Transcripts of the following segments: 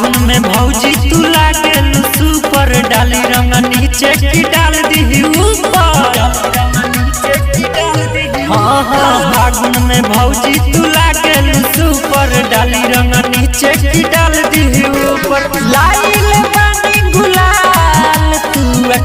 फागुन में भौजी तू लागेल सुपर डाली रंग नीचे की डाल दी ऊपर। हाँ हाँ फागुन में भौजी तू लागेल सुपर डाली रंग नीचे की डाल दी ऊपर। लाइल बानी गुलाल तू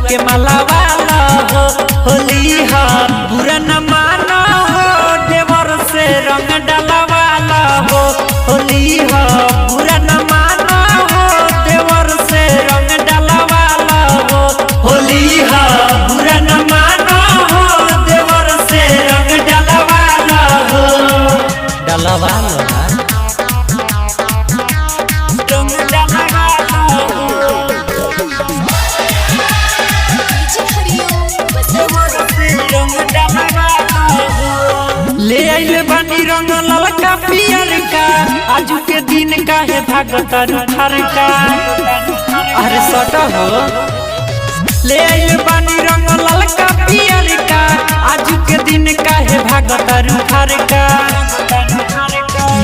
के माला वाला हो होली हा बुरा न माना हो देवर से रंग डाला वाला हो होली हा बुरा न माना हो देवर से रंग डाला वाला हो होली हा बुरा न माना हो देवर से रंग डाला वाला हो डाला वाला ले आइले बानी रंग ललका पियर का आजू के दिन काहे भागता रुखार का। अरे सटा हो ले आइले बानी रंग ललका पियर का आजू के दिन काहे भागता रुखार का।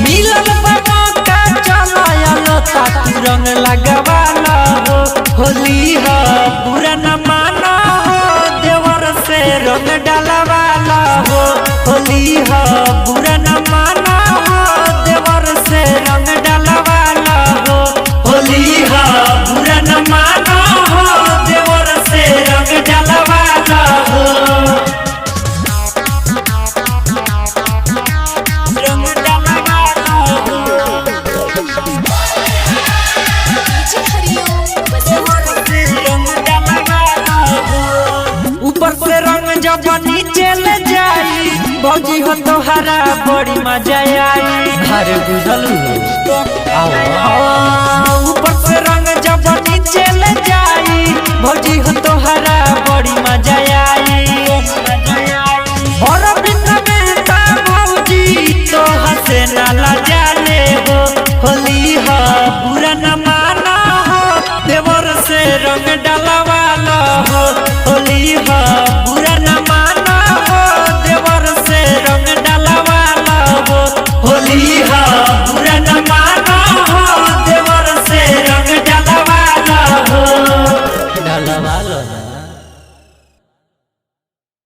मिलन बना का चला आलो तातू रंग लगवाला हो होली हा बुरा न माना हो देवर से रंग डालवाला हो होली हा बुरा न माना हो देवर से रंग डालवाला हो होली हा बुरा न माना हो देवर से रंग डालवाला हो रंग डालवाला हो ऊपर से रंग जब नीचे ले जाई भौजी हो तोहरा बड़ी मजा आई। अरे बुझल ऊपर से रंग जब नीचे ले जाई भौजी हो तोहरा बड़ी मजा आई। और बिन में भौजी तो हंसे नाला जाले हो होली हा